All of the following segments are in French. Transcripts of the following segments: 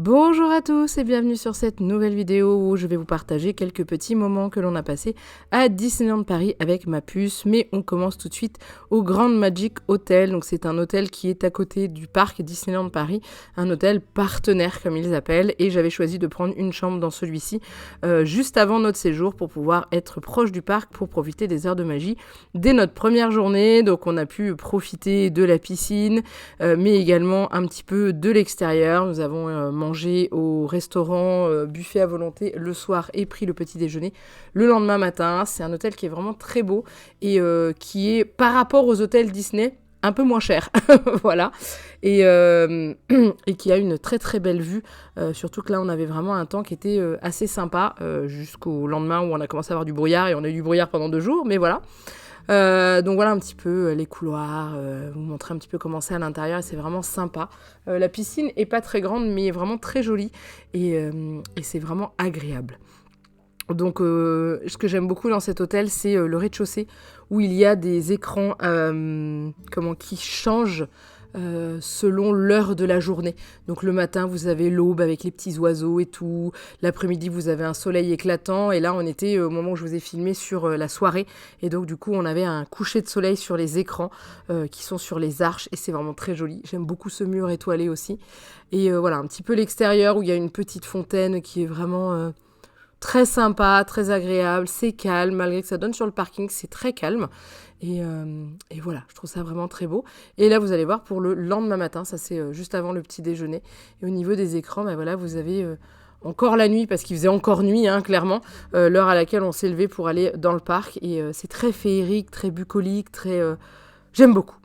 Bonjour à tous et bienvenue sur cette nouvelle vidéo où je vais vous partager quelques petits moments que l'on a passés à Disneyland Paris avec ma puce. Mais on commence tout de suite au Grand Magic Hotel. Donc c'est un hôtel qui est à côté du parc Disneyland Paris, un hôtel partenaire comme ils appellent. Et j'avais choisi de prendre une chambre dans celui-ci juste avant notre séjour pour pouvoir être proche du parc pour profiter des heures de magie dès notre première journée. Donc on a pu profiter de la piscine mais également un petit peu de l'extérieur. Nous avons mangé au restaurant buffet à volonté le soir et pris le petit déjeuner le lendemain matin. C'est un hôtel qui est vraiment très beau et qui est par rapport aux hôtels Disney un peu moins cher, voilà, et qui a une très très belle vue, surtout que là on avait vraiment un temps qui était assez sympa jusqu'au lendemain où on a commencé à avoir du brouillard et on a eu du brouillard pendant 2 jours, mais voilà. Donc voilà un petit peu les couloirs, vous montrer un petit peu comment c'est à l'intérieur et c'est vraiment sympa. La piscine est pas très grande mais vraiment très jolie et c'est vraiment agréable. Donc ce que j'aime beaucoup dans cet hôtel c'est le rez-de-chaussée où il y a des écrans qui changent selon l'heure de la journée. Donc le matin, vous avez l'aube avec les petits oiseaux et tout. L'après-midi, vous avez un soleil éclatant. Et là, on était au moment où je vous ai filmé sur la soirée. Et donc du coup, on avait un coucher de soleil sur les écrans qui sont sur les arches. Et c'est vraiment très joli. J'aime beaucoup ce mur étoilé aussi. Et voilà, un petit peu l'extérieur où il y a une petite fontaine qui est vraiment très sympa, très agréable. C'est calme, malgré que ça donne sur le parking, c'est très calme. Et voilà, je trouve ça vraiment très beau. Et là, vous allez voir pour le lendemain matin, ça c'est juste avant le petit déjeuner. Et au niveau des écrans, bah voilà, vous avez encore la nuit, parce qu'il faisait encore nuit, hein, clairement, l'heure à laquelle on s'est levé pour aller dans le parc. Et c'est très féerique, très bucolique, très... J'aime beaucoup.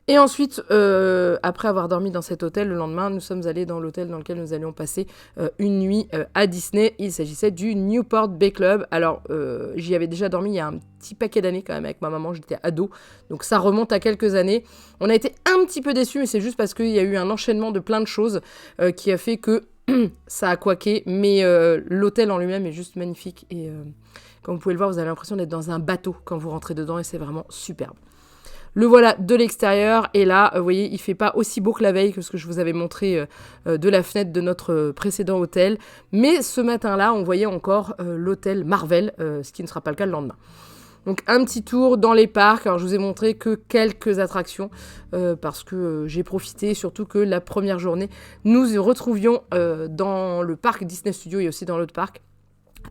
Et ensuite, après avoir dormi dans cet hôtel, le lendemain, nous sommes allés dans l'hôtel dans lequel nous allions passer une nuit à Disney. Il s'agissait du Newport Bay Club. Alors, j'y avais déjà dormi il y a un petit paquet d'années quand même avec ma maman, j'étais ado. Donc ça remonte à quelques années. On a été un petit peu déçus, mais c'est juste parce qu'il y a eu un enchaînement de plein de choses qui a fait que ça a couaqué. Mais l'hôtel en lui-même est juste magnifique. Et comme vous pouvez le voir, vous avez l'impression d'être dans un bateau quand vous rentrez dedans et c'est vraiment superbe. Le voilà de l'extérieur et là, vous voyez, il fait pas aussi beau que la veille que ce que je vous avais montré de la fenêtre de notre précédent hôtel. Mais ce matin-là, on voyait encore l'hôtel Marvel, ce qui ne sera pas le cas le lendemain. Donc un petit tour dans les parcs. Alors je vous ai montré que quelques attractions parce que j'ai profité, surtout que la première journée, nous retrouvions dans le parc Disney Studios et aussi dans l'autre parc,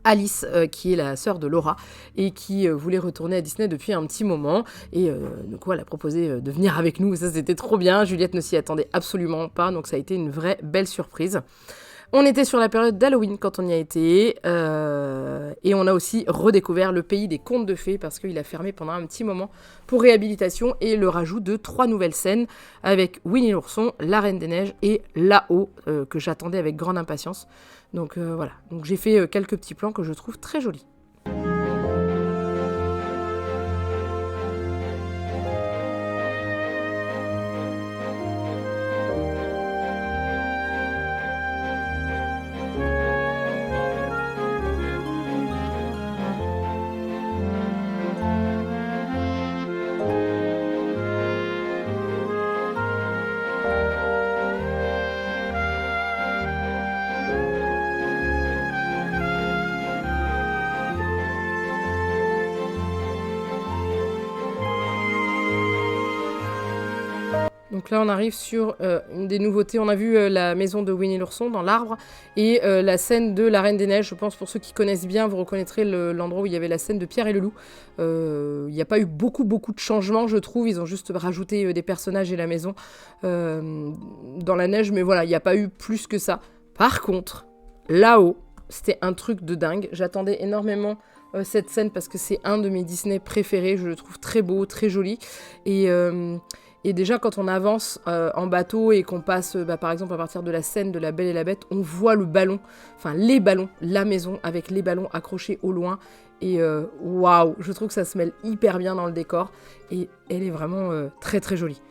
Alice, qui est la sœur de Laura et qui voulait retourner à Disney depuis un petit moment et donc elle a proposé de venir avec nous, ça c'était trop bien. Juliette ne s'y attendait absolument pas, donc ça a été une vraie belle surprise. On était sur la période d'Halloween quand on y a été et on a aussi redécouvert le pays des contes de fées parce qu'il a fermé pendant un petit moment pour réhabilitation et le rajout de 3 nouvelles scènes avec Winnie l'ourson, la Reine des Neiges et là-haut que j'attendais avec grande impatience. Donc voilà, donc j'ai fait quelques petits plans que je trouve très jolis. Donc là, on arrive sur une des nouveautés. On a vu la maison de Winnie l'ourson dans l'arbre et la scène de la Reine des Neiges. Je pense pour ceux qui connaissent bien, vous reconnaîtrez l'endroit où il y avait la scène de Pierre et le loup. Il n'y a pas eu beaucoup de changements, je trouve. Ils ont juste rajouté des personnages et la maison dans la neige. Mais voilà, il n'y a pas eu plus que ça. Par contre, là-haut, c'était un truc de dingue. J'attendais énormément cette scène parce que c'est un de mes Disney préférés. Je le trouve très beau, très joli. Et déjà, quand on avance en bateau et qu'on passe, par exemple, à partir de la scène de La Belle et la Bête, on voit le ballon, enfin les ballons, la maison avec les ballons accrochés au loin. Et waouh, je trouve que ça se mêle hyper bien dans le décor. Et elle est vraiment très très jolie.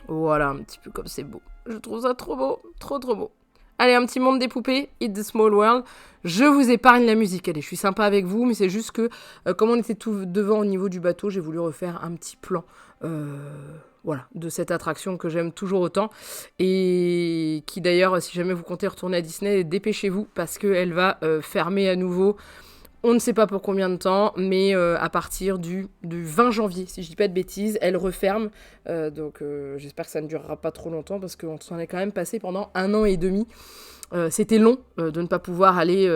Voilà, un petit peu comme c'est beau. Je trouve ça trop beau, trop trop beau. Allez, un petit monde des poupées, Hit the Small World. Je vous épargne la musique. Allez, je suis sympa avec vous, mais c'est juste que, comme on était tout devant au niveau du bateau, j'ai voulu refaire un petit plan voilà, de cette attraction que j'aime toujours autant. Et qui d'ailleurs, si jamais vous comptez retourner à Disney, dépêchez-vous parce qu'elle va fermer à nouveau. On ne sait pas pour combien de temps, mais à partir du 20 janvier, si je dis pas de bêtises, elle referme. Donc j'espère que ça ne durera pas trop longtemps parce qu'on s'en est quand même passé pendant 1 an et demi. C'était long de ne pas pouvoir aller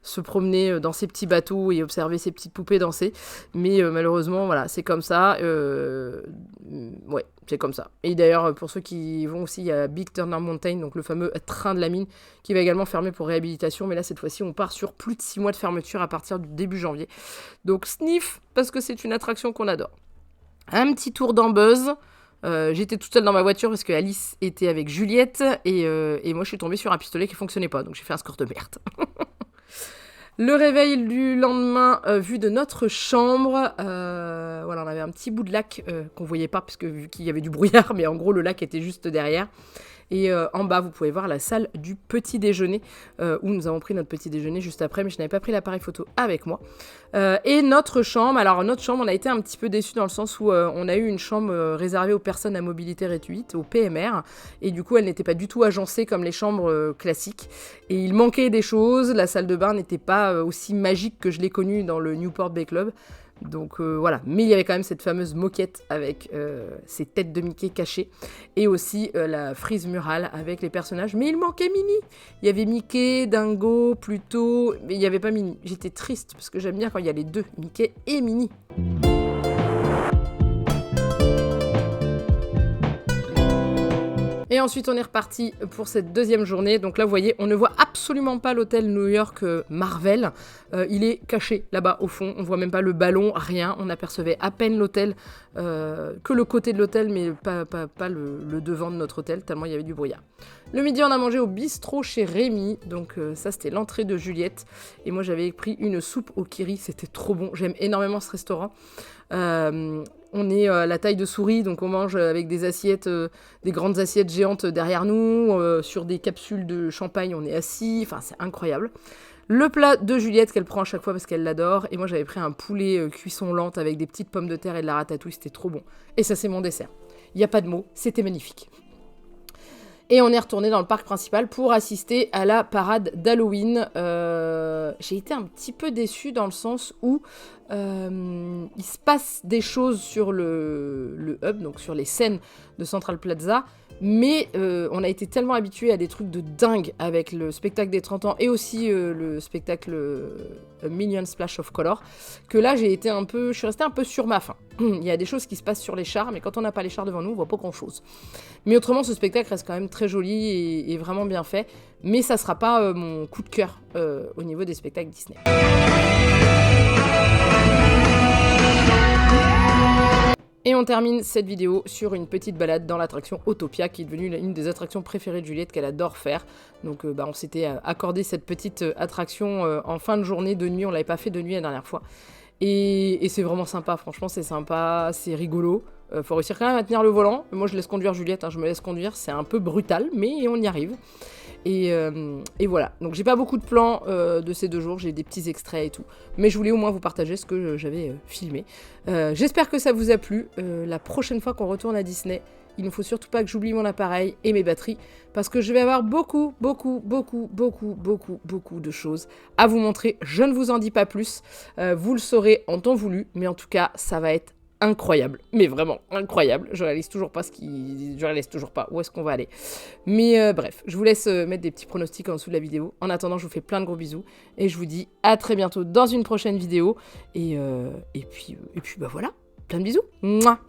se promener dans ces petits bateaux et observer ces petites poupées danser. Mais malheureusement, voilà, c'est comme ça. Ouais, c'est comme ça. Et d'ailleurs, pour ceux qui vont aussi, il y a Big Thunder Mountain, donc le fameux train de la mine, qui va également fermer pour réhabilitation. Mais là, cette fois-ci, on part sur plus de 6 mois de fermeture à partir du début janvier. Donc sniff, parce que c'est une attraction qu'on adore. Un petit tour dans Buzz. J'étais toute seule dans ma voiture parce que Alice était avec Juliette et moi je suis tombée sur un pistolet qui fonctionnait pas, donc j'ai fait un score de merde. Le réveil du lendemain, vue de notre chambre, voilà, on avait un petit bout de lac qu'on voyait pas parce que vu qu'il y avait du brouillard, mais en gros le lac était juste derrière. Et en bas, vous pouvez voir la salle du petit déjeuner, où nous avons pris notre petit déjeuner juste après, mais je n'avais pas pris l'appareil photo avec moi. Et notre chambre, alors notre chambre, on a été un petit peu déçus dans le sens où on a eu une chambre réservée aux personnes à mobilité réduite, au PMR, et du coup, elle n'était pas du tout agencée comme les chambres classiques. Et il manquait des choses, la salle de bain n'était pas aussi magique que je l'ai connue dans le Newport Bay Club. Donc voilà, mais il y avait quand même cette fameuse moquette avec ces têtes de Mickey cachées et aussi la frise murale avec les personnages, mais il manquait Minnie. Il y avait Mickey, Dingo, Pluto, mais il n'y avait pas Minnie. J'étais triste parce que j'aime bien quand il y a les deux, Mickey et Minnie. Et ensuite, on est reparti pour cette deuxième journée. Donc là, vous voyez, on ne voit absolument pas l'hôtel New York Marvel. Il est caché là-bas au fond. On voit même pas le ballon, rien. On apercevait à peine l'hôtel, que le côté de l'hôtel, mais pas le devant de notre hôtel, tellement il y avait du brouillard. Le midi, on a mangé au bistrot chez Rémi. Donc ça, c'était l'entrée de Juliette. Et moi, j'avais pris une soupe au kiri. C'était trop bon. J'aime énormément ce restaurant. On est à la taille de souris, donc on mange avec des assiettes, des grandes assiettes géantes derrière nous, sur des capsules de champagne, on est assis, enfin c'est incroyable. Le plat de Juliette qu'elle prend à chaque fois parce qu'elle l'adore, et moi j'avais pris un poulet cuisson lente avec des petites pommes de terre et de la ratatouille, c'était trop bon. Et ça c'est mon dessert. Il n'y a pas de mots, c'était magnifique. Et on est retourné dans le parc principal pour assister à la parade d'Halloween. J'ai été un petit peu déçue dans le sens où il se passe des choses sur le hub, donc sur les scènes de Central Plaza, mais on a été tellement habitués à des trucs de dingue avec le spectacle des 30 ans et aussi le spectacle A Million Splash of Color, que là je suis restée un peu sur ma faim. Il y a des choses qui se passent sur les chars, mais quand on n'a pas les chars devant nous, on voit pas grand chose. Mais autrement, ce spectacle reste quand même très joli et vraiment bien fait, mais ça sera pas mon coup de cœur au niveau des spectacles Disney. Et on termine cette vidéo sur une petite balade dans l'attraction Autopia, qui est devenue une des attractions préférées de Juliette, qu'elle adore faire. Donc on s'était accordé cette petite attraction en fin de journée, de nuit. On l'avait pas fait de nuit la dernière fois. Et c'est vraiment sympa, franchement c'est sympa, c'est rigolo. Faut réussir quand même à tenir le volant. Moi je laisse conduire Juliette, je me laisse conduire, c'est un peu brutal, mais on y arrive. Et voilà, donc j'ai pas beaucoup de plans de ces 2 jours, j'ai des petits extraits et tout. Mais je voulais au moins vous partager ce que j'avais filmé. J'espère que ça vous a plu. La prochaine fois qu'on retourne à Disney, il ne faut surtout pas que j'oublie mon appareil et mes batteries, parce que je vais avoir beaucoup de choses à vous montrer. Je ne vous en dis pas plus, vous le saurez en temps voulu, mais en tout cas, ça va être incroyable, mais vraiment incroyable. Je réalise toujours pas où est-ce qu'on va aller. Mais bref, je vous laisse mettre des petits pronostics en dessous de la vidéo. En attendant, je vous fais plein de gros bisous et je vous dis à très bientôt dans une prochaine vidéo. Et puis bah voilà, plein de bisous. Mouah.